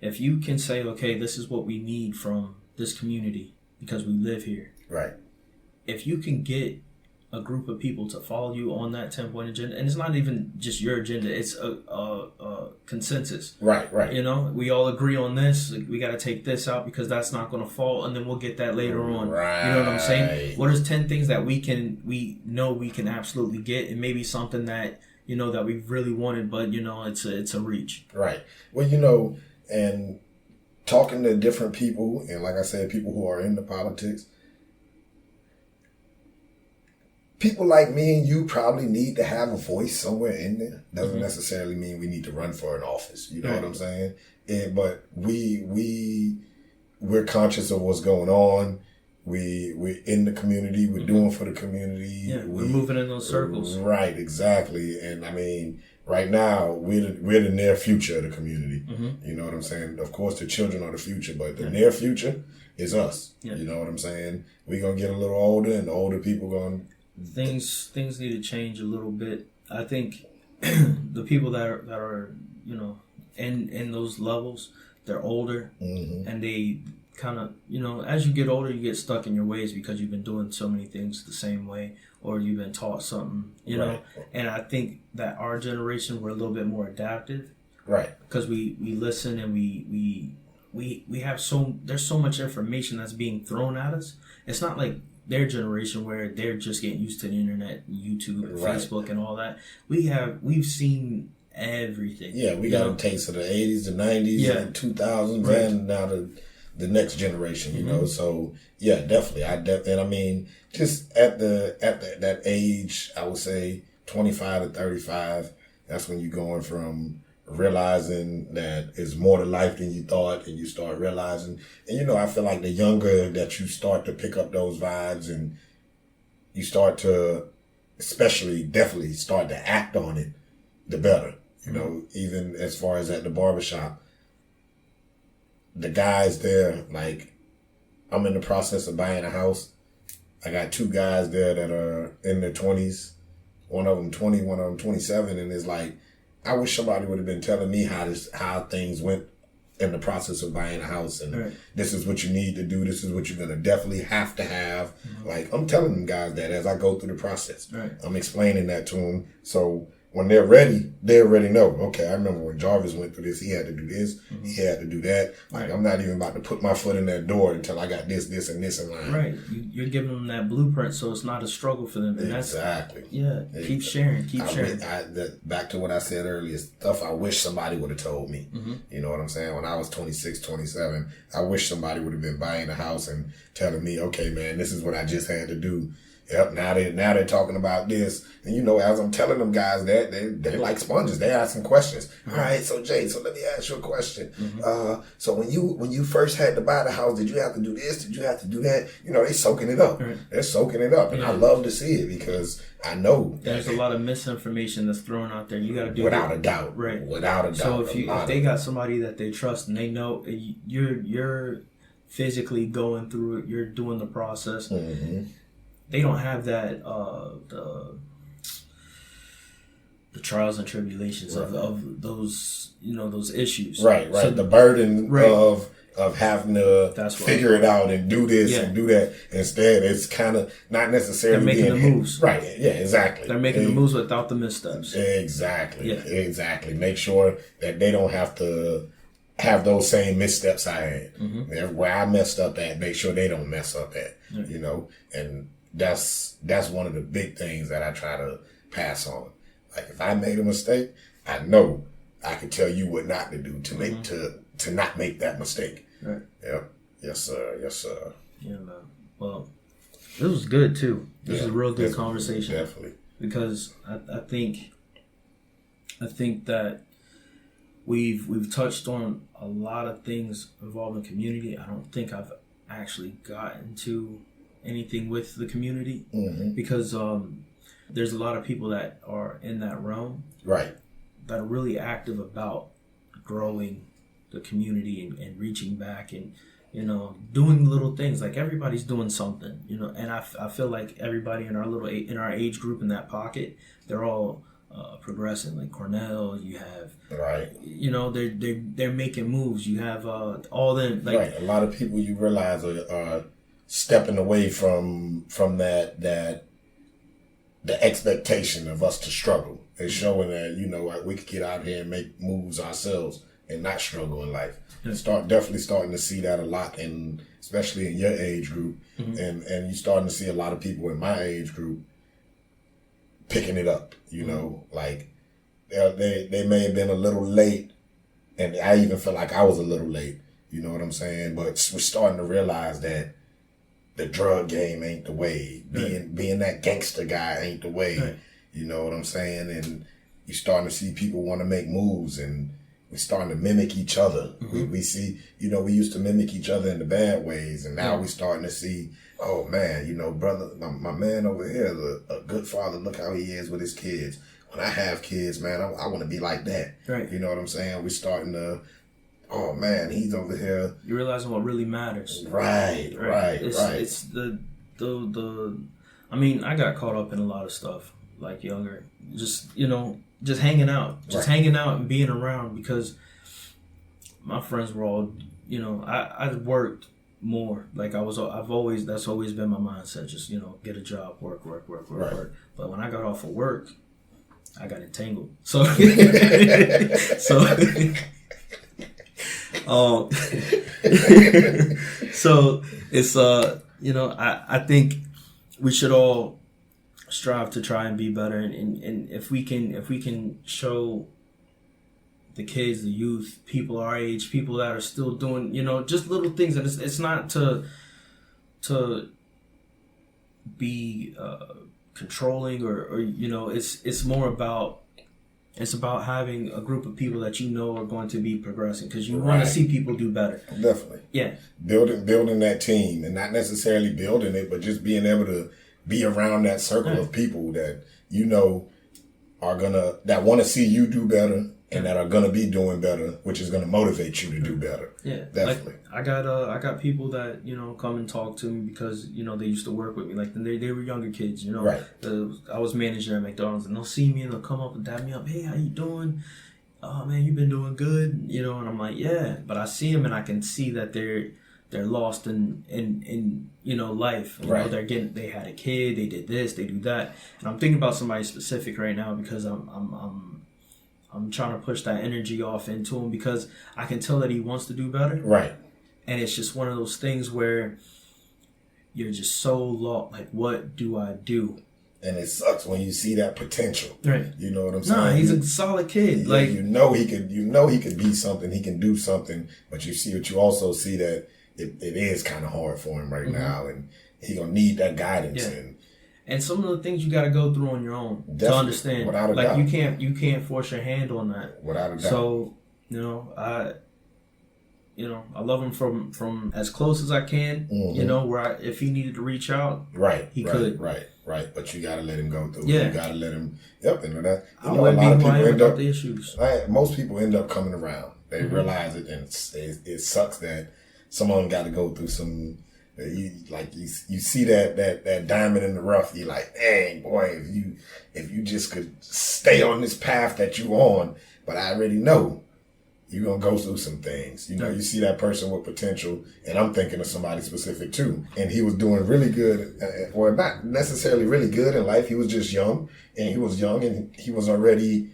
If you can say, okay, this is what we need from this community because we live here. Right. If you can get a group of people to follow you on that 10-point agenda, and it's not even just your agenda, it's a consensus. Right, right. You know, we all agree on this. We got to take this out because that's not going to fall, and then we'll get that later on. Right. You know what I'm saying? What is 10 things that we know we can absolutely get, and maybe something that, you know, that we really wanted, but, you know, it's a reach. Right. Well, you know, and talking to different people, and like I said, people who are into politics, people like me and you probably need to have a voice somewhere in there. Doesn't necessarily mean we need to run for an office. You know what I'm saying? But we're conscious of what's going on. We're in the community. We're doing for the community. Yeah, we're moving in those circles. Right, exactly. And I mean, right now we're the near future of the community. You know what I'm saying? Of course, the children are the future, but the near future is us. You know what I'm saying? We're gonna get a little older, and the older people gonna things need to change a little bit. I think the people that are you know in those levels, they're older, and they kind of, you know, as you get older, you get stuck in your ways because you've been doing so many things the same way, or you've been taught something, you know. And I think that our generation, we're a little bit more adaptive, right? Because we listen, and we have there's so much information that's being thrown at us. It's not like their generation where they're just getting used to the internet, YouTube, and Facebook, and all that. We've seen everything. Yeah, we got a taste of the 80s, the 90s, and 2000s, and now the next generation. You know, so yeah, definitely. And I mean, just at that age, I would say 25 to 35. That's when you're going from realizing that it's more to life than you thought, and you start realizing, and you know, I feel like the younger that you start to pick up those vibes, and you start to definitely start to act on it, the better. You know, even as far as at the barbershop, the guys there, like, I'm in the process of buying a house. I got 2 guys there that are in their 20s, one of them 20, one of them 27, and it's like, I wish somebody would have been telling me how things went in the process of buying a house, and this is what you need to do. This is what you're gonna definitely have to have. Like, I'm telling them guys that as I go through the process, I'm explaining that to them. So when they're ready, they already know. Okay, I remember when Jarvis went through this. He had to do this. He had to do that. Like, I'm not even about to put my foot in that door until I got this, and this in line. Right. You're giving them that blueprint, so it's not a struggle for them. And exactly. Keep sharing. Keep sharing. Back to what I said earlier, stuff I wish somebody would have told me. You know what I'm saying? When I was 26, 27, I wish somebody would have been buying a house and telling me, okay, man, this is what I just had to do. Yep, now they're talking about this. And you know, as I'm telling them guys that, they like sponges. They asking questions. All right, so Jay, so let me ask you a question. So when you first had to buy the house, did you have to do this? Did you have to do that? You know, they soaking it up. They're soaking it up. And I love to see it because I know there's a lot of misinformation that's thrown out there. You got to do without a doubt. Right. Without a doubt. So if they got somebody that they trust and they know you're physically going through it, you're doing the process. They don't have that the trials and tribulations of those, you know, those issues. Right. So, the burden of having to figure it out and do this and do that. Instead, it's kind of not necessarily they're making the moves. Right. Yeah, exactly. They're making the moves without the missteps. Exactly. Yeah. Exactly. Make sure that they don't have to have those same missteps I had. Where I messed up at, make sure they don't mess up at, you know, and that's one of the big things that I try to pass on. Like, if I made a mistake, I know I can tell you what not to do to make to not make that mistake. Right. Yep. Yes, sir. Yes, sir. Yeah, man. Well, this was good too. This is a real good conversation. Definitely. Because I think that we've touched on a lot of things involving community. I don't think I've actually gotten to anything with the community because there's a lot of people that are in that realm, right, that are really active about growing the community and reaching back and, you know, doing little things. Like everybody's doing something, you know, and I feel like everybody in our age group in that pocket, they're all progressing. Like Cornell, you have, right, you know, they're making moves. You have all them, like, right. A lot of people you realize are stepping away from that the expectation of us to struggle. They're showing that, you know, we could get out here and make moves ourselves and not struggle in life. Yeah. Definitely starting to see that a lot, and especially in your age group, and you're starting to see a lot of people in my age group picking it up. You know, like they may have been a little late, and I even felt like I was a little late. You know what I'm saying? But we're starting to realize that the drug game ain't the way. Being that gangster guy ain't the way. Right. You know what I'm saying? And you're starting to see people want to make moves, and we're starting to mimic each other. We see, you know, we used to mimic each other in the bad ways, and now we're starting to see, oh man, you know, brother, my man over here is a good father. Look how he is with his kids. When I have kids, man, I want to be like that. Right. You know what I'm saying? We're starting to, oh man, he's over here. You're realizing what really matters. Right. It's the I mean, I got caught up in a lot of stuff like younger. Just, you know, just hanging out. Hanging out and being around, because my friends were all, you know, I worked more. Like that's always been my mindset. Just, you know, get a job, work. But when I got off of work, I got entangled. So so it's you know, I think we should all strive to try and be better, and if we can show the kids, the youth, people our age, people that are still doing, you know, just little things, and it's not to be controlling or you know, it's more about, it's about having a group of people that you know are going to be progressing, because you want to see people do better. Definitely. Yeah. Building that team, and not necessarily building it, but just being able to be around that circle of people that you know that want to see you do better, and that are gonna be doing better, which is gonna motivate you to do better. Yeah, definitely. Like, I got people that, you know, come and talk to me because, you know, they used to work with me. Like they were younger kids, you know. Right. I was manager at McDonald's, and they'll see me and they'll come up and dap me up. Hey, how you doing? Oh man, you've been doing good, you know. And I'm like, yeah. But I see them and I can see that they're lost in you know, life. You know, they had a kid, they did this, they do that, and I'm thinking about somebody specific right now because I'm trying to push that energy off into him, because I can tell that he wants to do better. Right. And it's just one of those things where you're just so lost. Like, what do I do? And it sucks when you see that potential. Right. You know what I'm saying? No, he's a solid kid. Like, you know he could be something, he can do something, but you also see that it is kind of hard for him right now, and he gonna need that guidance. And some of the things you got to go through on your own to understand. Without a doubt. You can't force your hand on that. Without a doubt. So, you know, I love him from as close as I can. You know, where if he needed to reach out, he could. Right. But you got to let him go through. Yeah. You got to let him. Yep. And that. I wouldn't be who I am without the issues. Most people end up coming around. They realize it, and it sucks that someone got to go through some. You see that diamond in the rough. You're like, dang boy, if you just could stay on this path that you on. But I already know you're gonna go through some things. You know, you see that person with potential, and I'm thinking of somebody specific too. And he was doing really good, or not necessarily really good in life. He was just young, and he was already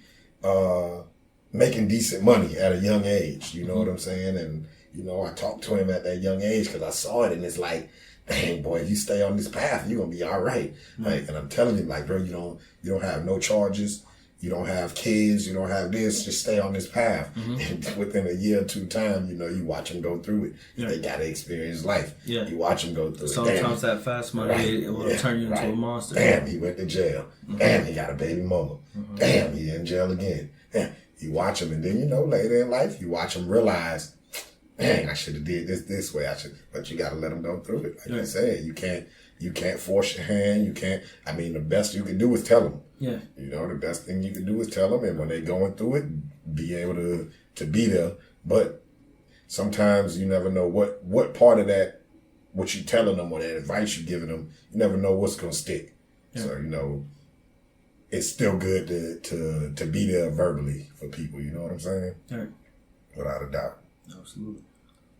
making decent money at a young age. You know what I'm saying? And you know, I talked to him at that young age because I saw it, and it's like, dang boy, if you stay on this path, you're gonna be all right. Like, and I'm telling him, like, bro, you don't have no charges, you don't have kids, you don't have this. Just stay on this path. And within a year or two time, you know, you watch them go through it. They gotta experience life. You watch them go through it. Sometimes that fast money it will turn you into a monster. Damn, he went to jail. Damn, he got a baby mama. Damn, he in jail again. Damn, you watch him, and then, you know, later in life, you watch him realize, dang, I should have did this way. But you got to let them go through it. Like I said, you can't force your hand. You can't. I mean, the best you can do is tell them. Yeah. You know, the best thing you can do is tell them, and when they're going through it, be able to be there. But sometimes you never know what part of that, what you telling them or that advice you giving them, you never know what's gonna stick. Yeah. So, you know, it's still good to be there verbally for people. You know what I'm saying? Right. Without a doubt. Absolutely.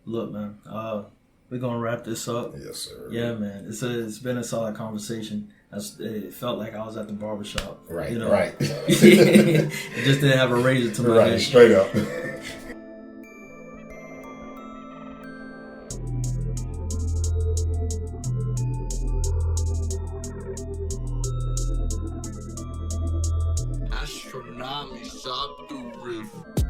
Look, man, we're gonna wrap this up. Yes, sir. Yeah, man. It's been a solid conversation. It felt like I was at the barbershop. Right. You know? Right. Just didn't have a razor to my right. head. Straight up. Astronomy shot through riff.